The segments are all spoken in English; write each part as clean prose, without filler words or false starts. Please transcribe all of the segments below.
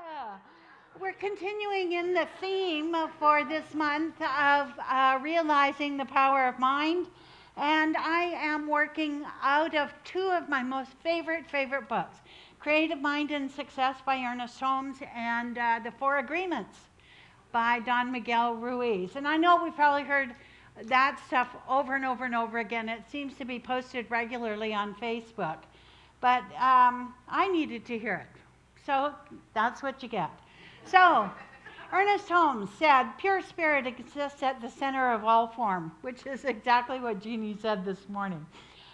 Yeah. We're continuing in the theme for this month of realizing the power of mind. And I am working out of two of my most favorite books, Creative Mind and Success by Ernest Holmes and The Four Agreements by Don Miguel Ruiz. And I know we've probably heard that stuff over and over and over again. It seems to be posted regularly on Facebook. But I needed to hear it. So that's what you get. So, Ernest Holmes said, pure spirit exists at the center of all form, which is exactly what Jeannie said this morning.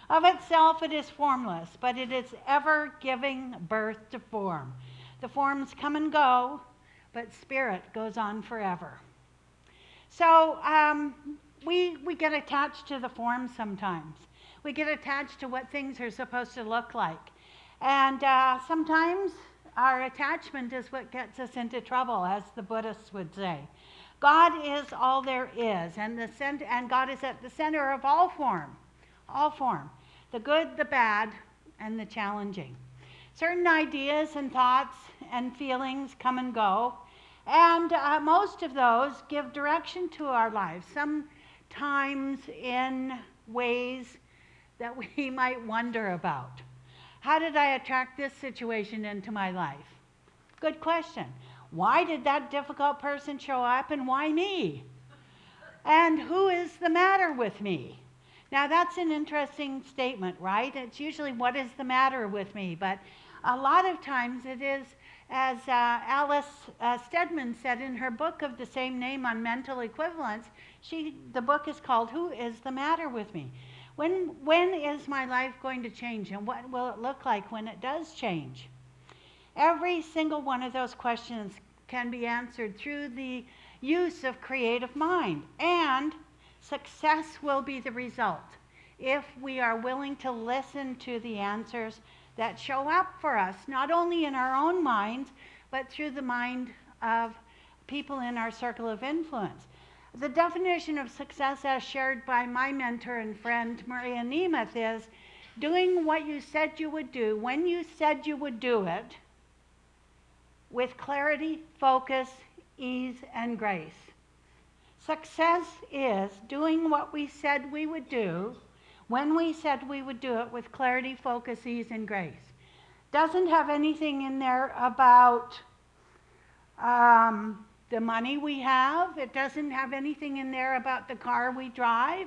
Of itself, it is formless, but it is ever giving birth to form. The forms come and go, but spirit goes on forever. So, we get attached to the form sometimes. We get attached to what things are supposed to look like. And sometimes our attachment is what gets us into trouble, as the Buddhists would say. God is all there is, and God is at the center of all form, the good, the bad, and the challenging. Certain ideas and thoughts and feelings come and go, and most of those give direction to our lives, sometimes in ways that we might wonder about. How did I attract this situation into my life? Good question. Why did that difficult person show up and why me? And who is the matter with me? Now that's an interesting statement, right? It's usually what is the matter with me, but a lot of times it is, as Alice Steadman said in her book of the same name on mental equivalence, the book is called Who is the Matter with Me? When is my life going to change, and what will it look like when it does change? Every single one of those questions can be answered through the use of creative mind, and success will be the result if we are willing to listen to the answers that show up for us, not only in our own minds, but through the mind of people in our circle of influence. The definition of success as shared by my mentor and friend Maria Nemeth is doing what you said you would do when you said you would do it with clarity, focus, ease, and grace. Success is doing what we said we would do when we said we would do it with clarity, focus, ease, and grace. Doesn't have anything in there about the money we have. It doesn't have anything in there about the car we drive.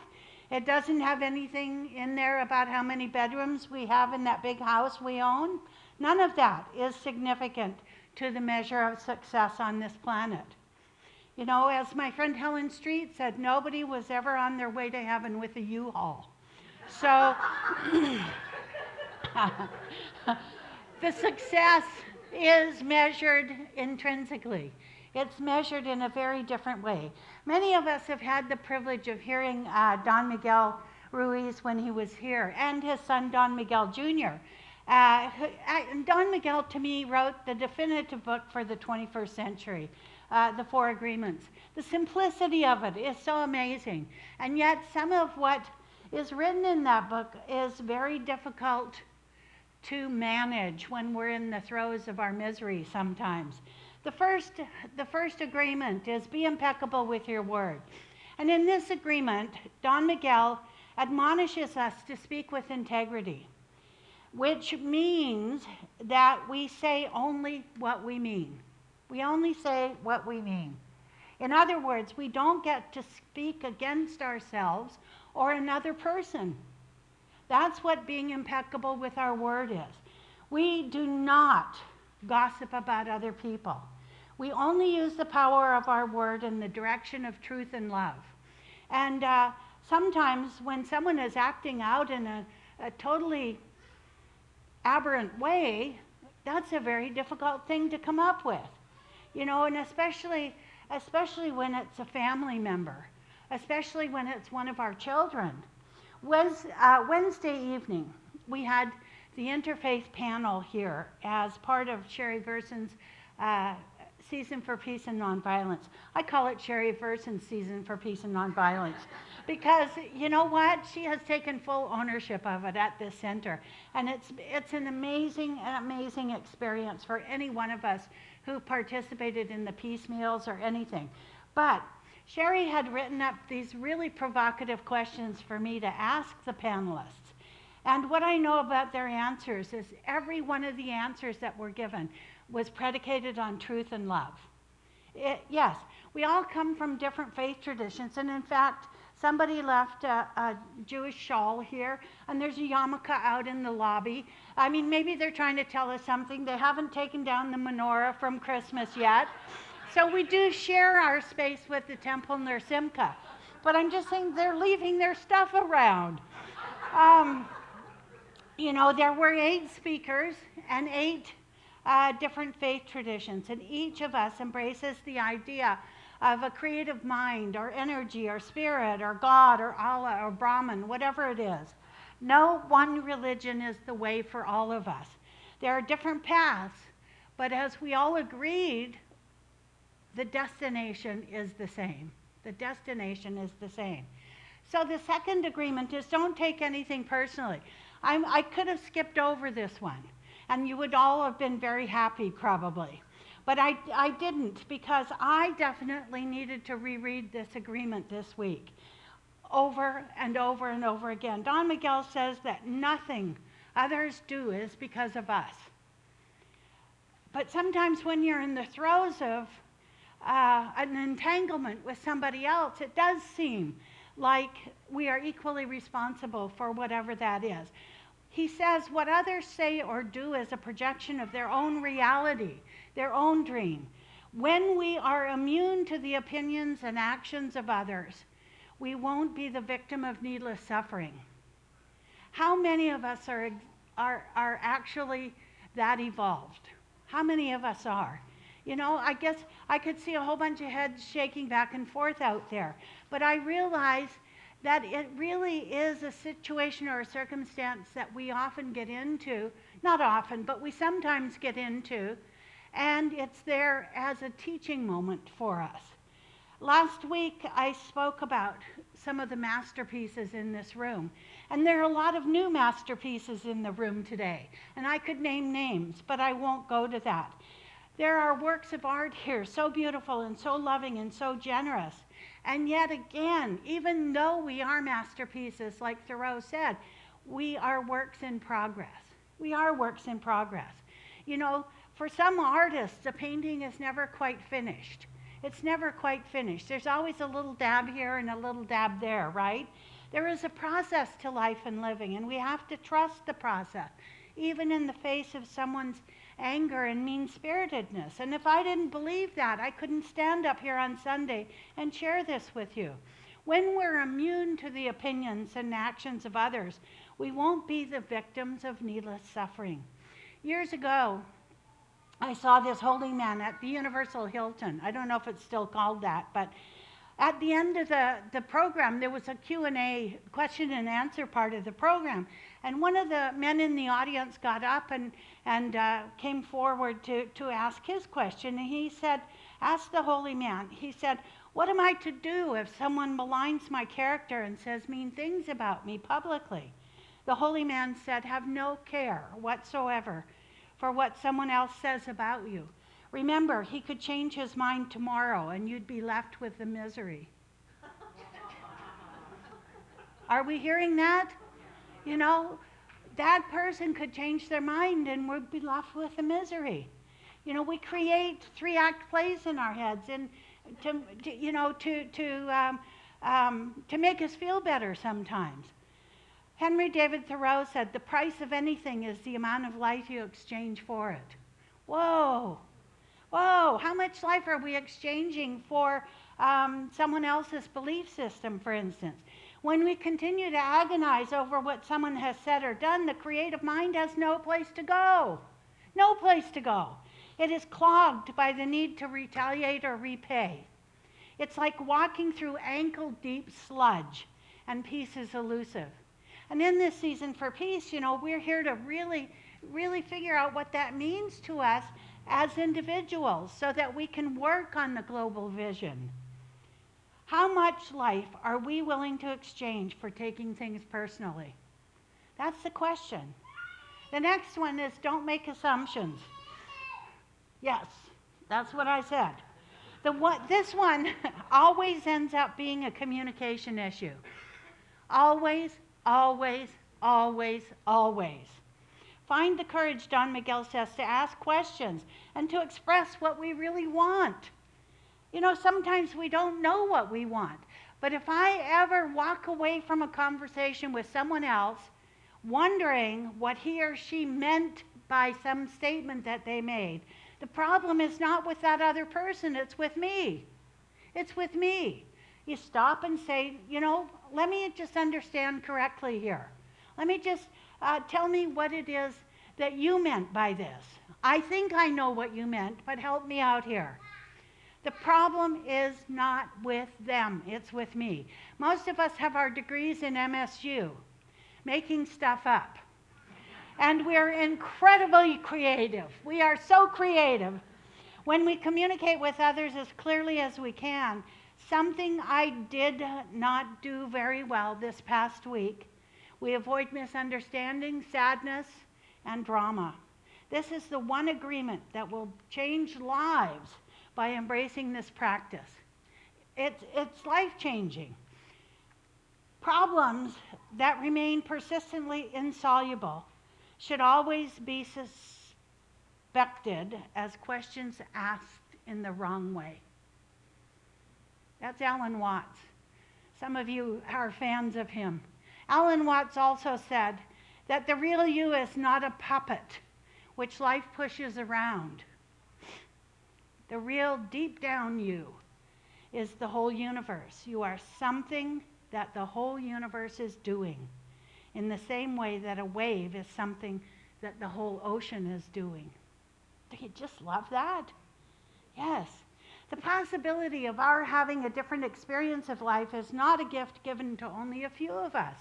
It doesn't have anything in there about how many bedrooms we have in that big house we own. None of that is significant to the measure of success on this planet. You know, as my friend Helen Street said, nobody was ever on their way to heaven with a U-Haul. So the success is measured intrinsically. It's measured in a very different way. Many of us have had the privilege of hearing Don Miguel Ruiz when he was here, and his son Don Miguel Jr. Don Miguel, to me, wrote the definitive book for the 21st century, The Four Agreements. The simplicity of it is so amazing, and yet some of what is written in that book is very difficult to manage when we're in the throes of our misery sometimes. The first agreement is be impeccable with your word. And in this agreement, Don Miguel admonishes us to speak with integrity, which means that we say only what we mean. We only say what we mean. In other words, we don't get to speak against ourselves or another person. That's what being impeccable with our word is. We do not gossip about other people. We only use the power of our word in the direction of truth and love. And sometimes when someone is acting out in a totally aberrant way, that's a very difficult thing to come up with. You know, and especially when it's a family member, especially when it's one of our children. Wednesday evening, we had the interfaith panel here as part of Sherry Verson's Season for Peace and Nonviolence. I call it Sherry Verson's Season for Peace and Nonviolence because you know what? She has taken full ownership of it at this center. And it's an amazing experience for any one of us who participated in the peace meals or anything. But Sherry had written up these really provocative questions for me to ask the panelists. And what I know about their answers is every one of the answers that were given was predicated on truth and love. Yes, we all come from different faith traditions, and in fact, somebody left a Jewish shawl here, and there's a yarmulke out in the lobby. I mean, maybe they're trying to tell us something. They haven't taken down the menorah from Christmas yet. So we do share our space with the temple and their simcha. But I'm just saying they're leaving their stuff around. You know, there were 8 speakers and 8 different faith traditions, and each of us embraces the idea of a creative mind or energy or spirit or God or Allah or Brahman, whatever it is. No one religion is the way for all of us. There are different paths, but as we all agreed, the destination is the same. The destination is the same. So the second agreement is don't take anything personally. I could have skipped over this one, and you would all have been very happy probably. But I didn't, because I definitely needed to reread this agreement this week over and over and over again. Don Miguel says that nothing others do is because of us. But sometimes when you're in the throes of an entanglement with somebody else, it does seem like we are equally responsible for whatever that is. He says what others say or do is a projection of their own reality, their own dream. When we are immune to the opinions and actions of others, we won't be the victim of needless suffering. How many of us are actually that evolved? How many of us are? You know, I guess I could see a whole bunch of heads shaking back and forth out there. But I realize that it really is a situation or a circumstance that we often get into, not often, but we sometimes get into, and it's there as a teaching moment for us. Last week, I spoke about some of the masterpieces in this room, and there are a lot of new masterpieces in the room today, and I could name names, but I won't go to that. There are works of art here, so beautiful and so loving and so generous. And yet again, even though we are masterpieces, like Thoreau said, we are works in progress. We are works in progress. You know, for some artists, a painting is never quite finished. It's never quite finished. There's always a little dab here and a little dab there, right? There is a process to life and living, and we have to trust the process, even in the face of someone's anger and mean-spiritedness. And if I didn't believe that, I couldn't stand up here on Sunday and share this with you. When we're immune to the opinions and actions of others, we won't be the victims of needless suffering. Years ago, I saw this holy man at the Universal Hilton. I don't know if it's still called that, but at the end of the program, there was a Q&A, question and answer part of the program. And one of the men in the audience got up and came forward to ask his question. And he said, ask the holy man, he said, what am I to do if someone maligns my character and says mean things about me publicly? The holy man said, have no care whatsoever for what someone else says about you. Remember, he could change his mind tomorrow and you'd be left with the misery. Are we hearing that? You know, that person could change their mind and we'd be left with the misery. You know, we create 3-act plays in our heads and to make us feel better sometimes. Henry David Thoreau said, the price of anything is the amount of life you exchange for it. Whoa. Whoa, how much life are we exchanging for someone else's belief system, for instance? When we continue to agonize over what someone has said or done, the creative mind has no place to go. No place to go. It is clogged by the need to retaliate or repay. It's like walking through ankle-deep sludge, and peace is elusive. And in this season for peace, you know, we're here to really figure out what that means to us as individuals so that we can work on the global vision. How much life are we willing to exchange for taking things personally? That's the question. The next one is don't make assumptions. Yes, that's what I said. This one always ends up being a communication issue. Always, always, always, always. Find the courage, Don Miguel says, to ask questions and to express what we really want. You know, sometimes we don't know what we want. But if I ever walk away from a conversation with someone else wondering what he or she meant by some statement that they made, the problem is not with that other person, it's with me. It's with me. You stop and say, you know, let me just understand correctly here. Let me just tell me what it is that you meant by this. I think I know what you meant, but help me out here. The problem is not with them, it's with me. Most of us have our degrees in MSU, making stuff up. And we're incredibly creative. We are so creative. When we communicate with others as clearly as we can, something I did not do very well this past week, we avoid misunderstanding, sadness, and drama. This is the one agreement that will change lives by embracing this practice. It's life-changing. Problems that remain persistently insoluble should always be suspected as questions asked in the wrong way. That's Alan Watts. Some of you are fans of him. Alan Watts also said that the real you is not a puppet which life pushes around. The real deep down you is the whole universe. You are something that the whole universe is doing, in the same way that a wave is something that the whole ocean is doing. Do you just love that? Yes. The possibility of our having a different experience of life is not a gift given to only a few of us.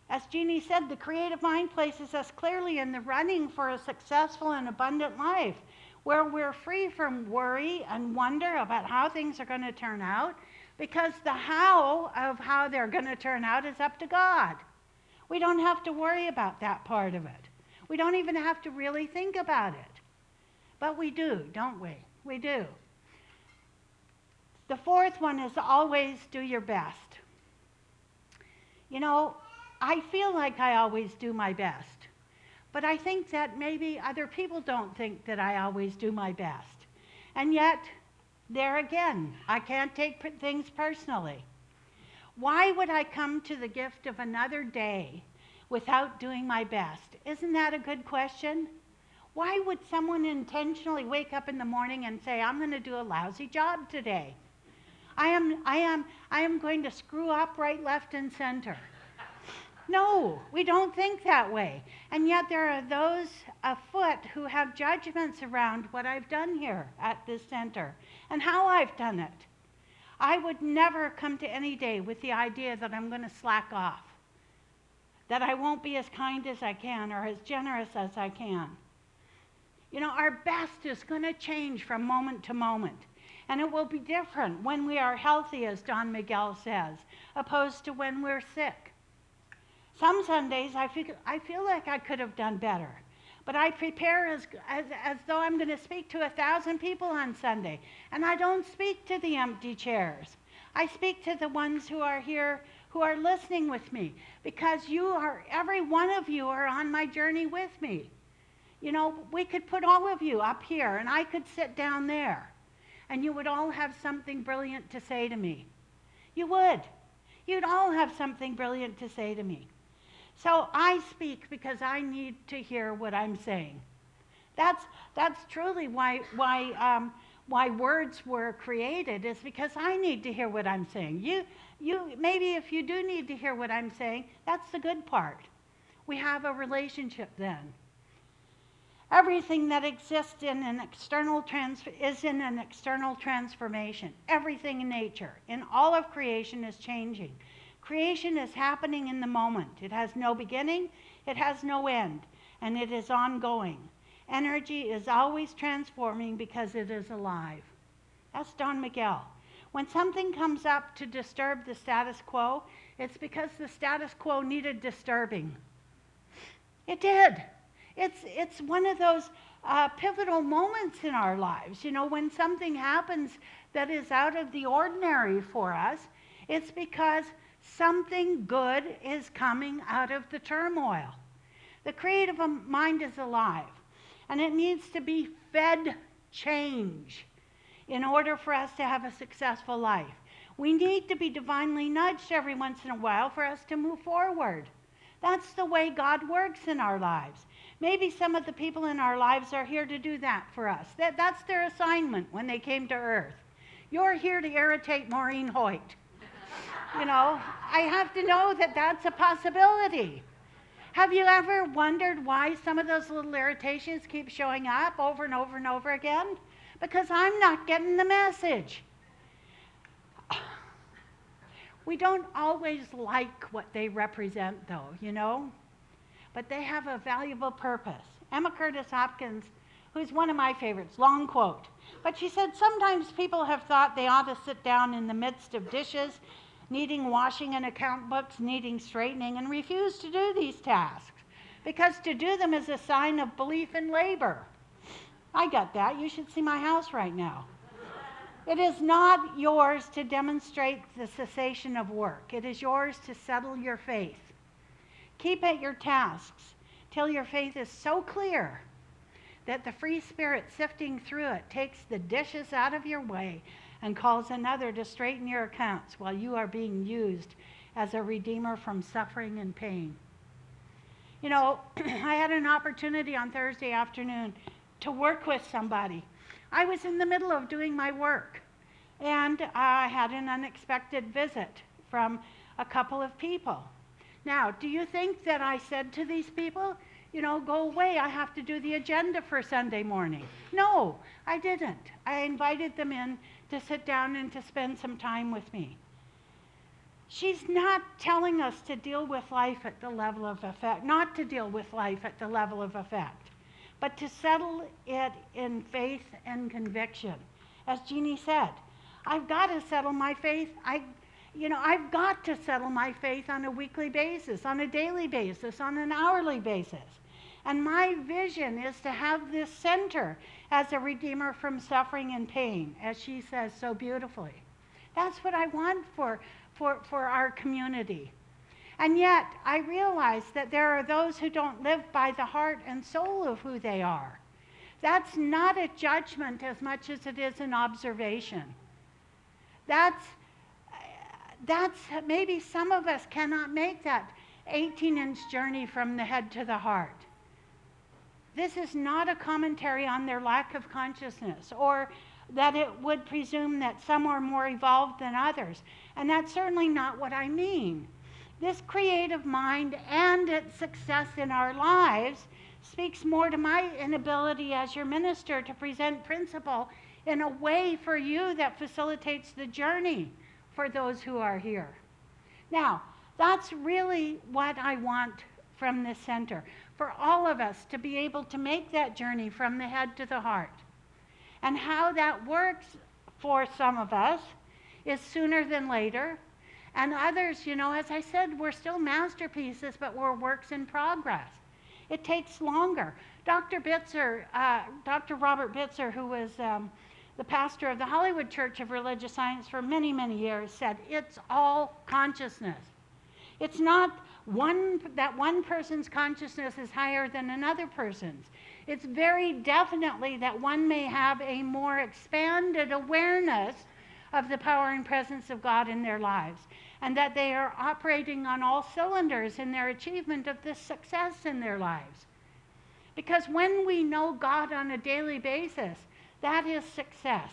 As Jeannie said, the creative mind places us clearly in the running for a successful and abundant life, where we're free from worry and wonder about how things are going to turn out, because the how of how they're going to turn out is up to God. We don't have to worry about that part of it. We don't even have to really think about it. But we do, don't we? We do. The fourth one is always do your best. You know, I feel like I always do my best. But I think that maybe other people don't think that I always do my best. And yet, there again, I can't take things personally. Why would I come to the gift of another day without doing my best? Isn't that a good question? Why would someone intentionally wake up in the morning and say, I'm going to do a lousy job today? I am going to screw up right, left, and center. No, we don't think that way. And yet there are those afoot who have judgments around what I've done here at this center and how I've done it. I would never come to any day with the idea that I'm going to slack off, that I won't be as kind as I can or as generous as I can. You know, our best is going to change from moment to moment. And it will be different when we are healthy, as Don Miguel says, opposed to when we're sick. Some Sundays I feel like I could have done better. But I prepare as though I'm going to speak to 1,000 people on Sunday. And I don't speak to the empty chairs. I speak to the ones who are here, who are listening with me. Because every one of you are on my journey with me. You know, we could put all of you up here and I could sit down there. And you would all have something brilliant to say to me. You would. You'd all have something brilliant to say to me. So I speak because I need to hear what I'm saying. That's truly why words were created, is because I need to hear what I'm saying. You maybe if you do need to hear what I'm saying, that's the good part. We have a relationship then. Everything that exists is in an external transformation. Everything in nature, in all of creation, is changing. Creation is happening in the moment. It has no beginning, it has no end, and it is ongoing. Energy is always transforming because it is alive. That's Don Miguel. When something comes up to disturb the status quo, it's because the status quo needed disturbing. It did. It's one of those pivotal moments in our lives. You know, when something happens that is out of the ordinary for us, it's because something good is coming out of the turmoil. The creative mind is alive, and it needs to be fed change in order for us to have a successful life. We need to be divinely nudged every once in a while for us to move forward. That's the way God works in our lives. Maybe some of the people in our lives are here to do that for us. That's their assignment when they came to earth. You're here to irritate Maureen Hoyt. You know, I have to know that that's a possibility. Have you ever wondered why some of those little irritations keep showing up over and over and over again? Because I'm not getting the message. We don't always like what they represent, though, you know, but they have a valuable purpose. Emma Curtis Hopkins, who's one of my favorites, long quote, but she said, sometimes people have thought they ought to sit down in the midst of dishes, needing washing and account books, needing straightening, and refuse to do these tasks, because to do them is a sign of belief in labor. I got that. You should see my house right now. It is not yours to demonstrate the cessation of work. It is yours to settle your faith. Keep at your tasks till your faith is so clear that the free spirit sifting through it takes the dishes out of your way and calls another to straighten your accounts while you are being used as a redeemer from suffering and pain. You know, I had an opportunity on Thursday afternoon to work with somebody. I was in the middle of doing my work, and I had an unexpected visit from a couple of people. Now, do you think that I said to these people, you know, go away, I have to do the agenda for Sunday morning? No, I didn't. I invited them in to sit down and to spend some time with me. She's not telling us to deal with life at the level of effect, not to deal with life at the level of effect, but to settle it in faith and conviction. As Jeannie said, I've got to settle my faith. I've got to settle my faith on a weekly basis, on a daily basis, on an hourly basis. And my vision is to have this center as a redeemer from suffering and pain, as she says so beautifully. That's what I want for our community. And yet, I realize that there are those who don't live by the heart and soul of who they are. That's not a judgment as much as it is an observation. That's maybe some of us cannot make that 18-inch journey from the head to the heart. This is not a commentary on their lack of consciousness, or that it would presume that some are more evolved than others. And that's certainly not what I mean. This creative mind and its success in our lives speaks more to my inability as your minister to present principle in a way for you that facilitates the journey for those who are here. Now, that's really what I want from this center, for all of us to be able to make that journey from the head to the heart. And how that works for some of us is sooner than later. And others, you know, as I said, we're still masterpieces, but we're works in progress. It takes longer. Dr. Robert Bitzer, who was the pastor of the Hollywood Church of Religious Science for many, many years, said, it's all consciousness. It's not that one person's consciousness is higher than another person's. It's very definitely that one may have a more expanded awareness of the power and presence of God in their lives, and that they are operating on all cylinders in their achievement of this success in their lives. Because when we know God on a daily basis, that is success.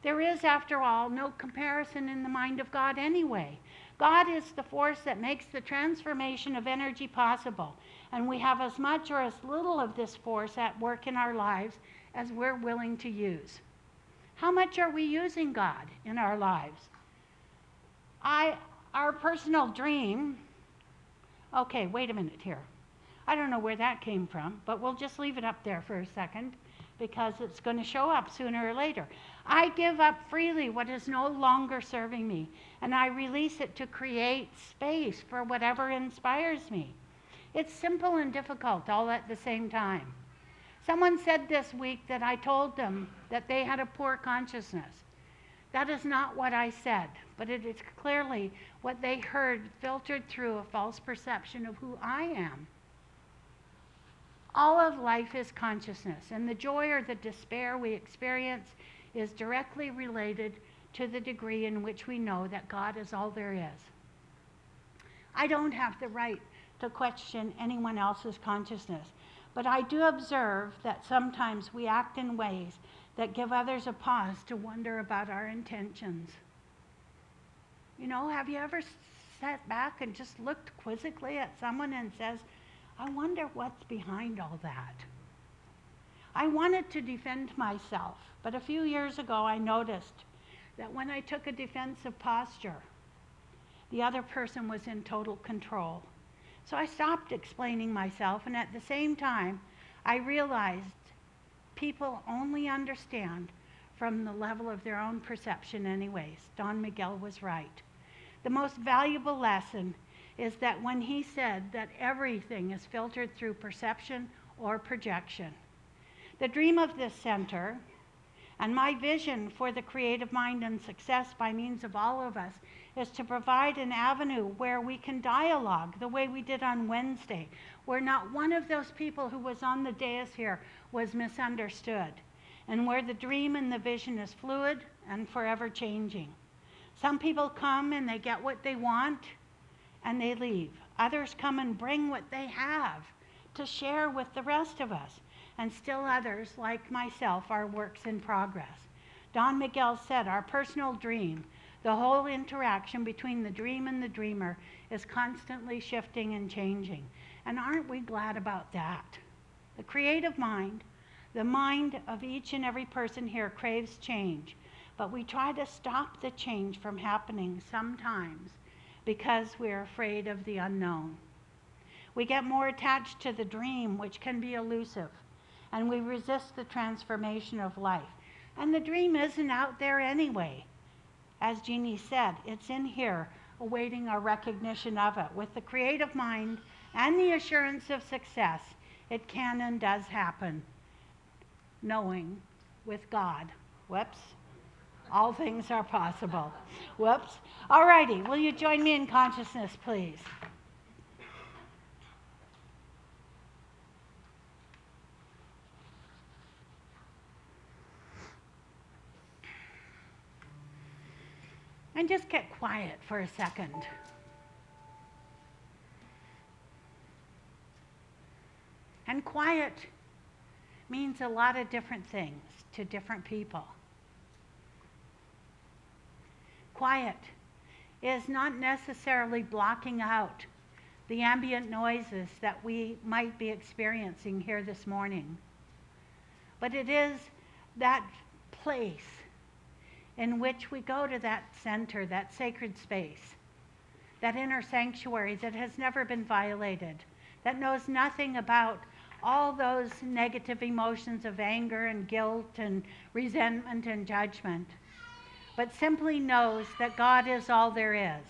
There is, after all, no comparison in the mind of God anyway. God is the force that makes the transformation of energy possible, and we have as much or as little of this force at work in our lives as we're willing to use. How much are we using God in our lives? Our personal dream, okay, wait a minute here. I don't know where that came from, but we'll just leave it up there for a second because it's going to show up sooner or later. I give up freely what is no longer serving me, and I release it to create space for whatever inspires me. It's simple and difficult all at the same time. Someone said this week that I told them that they had a poor consciousness. That is not what I said, but it is clearly what they heard filtered through a false perception of who I am. All of life is consciousness, and the joy or the despair we experience is directly related to the degree in which we know that God is all there is. I don't have the right to question anyone else's consciousness, but I do observe that sometimes we act in ways that give others a pause to wonder about our intentions. You know, have you ever sat back and just looked quizzically at someone and says, I wonder what's behind all that? I wanted to defend myself, but a few years ago I noticed that when I took a defensive posture, the other person was in total control. So I stopped explaining myself, and at the same time, I realized people only understand from the level of their own perception anyways. Don Miguel was right. The most valuable lesson is that when he said that everything is filtered through perception or projection. The dream of this center and my vision for the creative mind and success by means of all of us is to provide an avenue where we can dialogue the way we did on Wednesday, where not one of those people who was on the dais here was misunderstood, and where the dream and the vision is fluid and forever changing. Some people come and they get what they want and they leave. Others come and bring what they have to share with the rest of us. And still others, like myself, are works in progress. Don Miguel said, our personal dream, the whole interaction between the dream and the dreamer, is constantly shifting and changing. And aren't we glad about that? The creative mind, the mind of each and every person here, craves change. But we try to stop the change from happening sometimes because we're afraid of the unknown. We get more attached to the dream, which can be elusive, and we resist the transformation of life. And the dream isn't out there anyway. As Jeannie said, it's in here, awaiting our recognition of it. With the creative mind and the assurance of success, it can and does happen. Knowing with God, whoops, all things are possible. Whoops. All righty, will you join me in consciousness, please? And just get quiet for a second. And quiet means a lot of different things to different people. Quiet is not necessarily blocking out the ambient noises that we might be experiencing here this morning, but it is that place in which we go to that center, that sacred space, that inner sanctuary that has never been violated, that knows nothing about all those negative emotions of anger and guilt and resentment and judgment, but simply knows that God is all there is.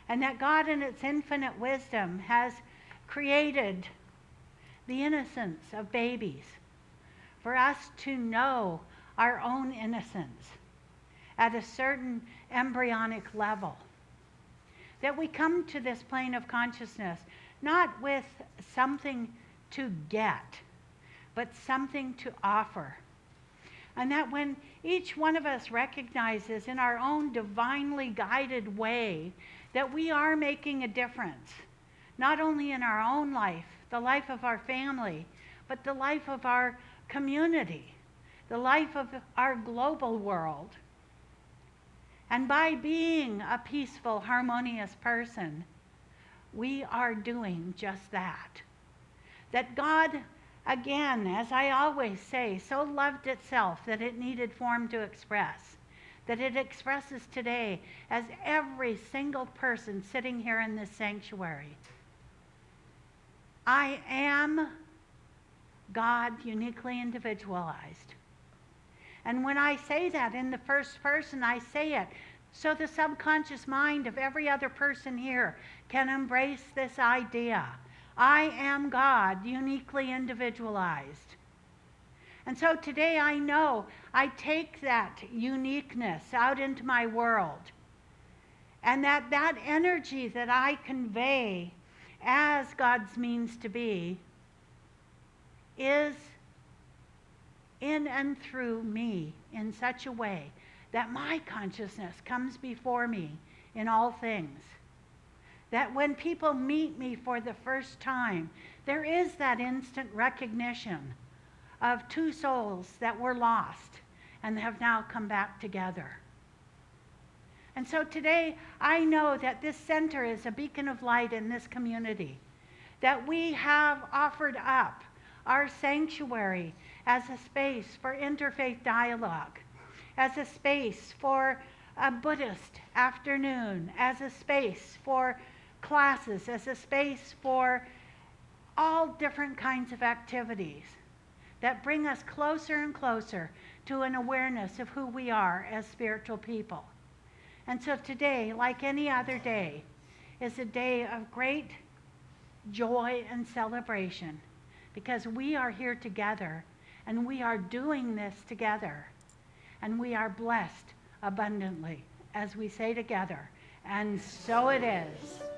And that God in its infinite wisdom has created the innocence of babies for us to know our own innocence at a certain embryonic level. That we come to this plane of consciousness not with something to get, but something to offer. And that when each one of us recognizes in our own divinely guided way that we are making a difference, not only in our own life, the life of our family, but the life of our community, the life of our global world. And by being a peaceful, harmonious person, we are doing just that. That God, again, as I always say, so loved itself that it needed form to express, that it expresses today as every single person sitting here in this sanctuary. I am God uniquely individualized. And when I say that in the first person, I say it so the subconscious mind of every other person here can embrace this idea. I am God, uniquely individualized. And so today I know I take that uniqueness out into my world. And that energy that I convey as God's means to be is in and through me in such a way that my consciousness comes before me in all things. That when people meet me for the first time, there is that instant recognition of two souls that were lost and have now come back together. And so today, I know that this center is a beacon of light in this community, that we have offered up our sanctuary as a space for interfaith dialogue, as a space for a Buddhist afternoon, as a space for classes, as a space for all different kinds of activities that bring us closer and closer to an awareness of who we are as spiritual people. And so today, like any other day, is a day of great joy and celebration because we are here together and we are doing this together and we are blessed abundantly as we say together, and so it is.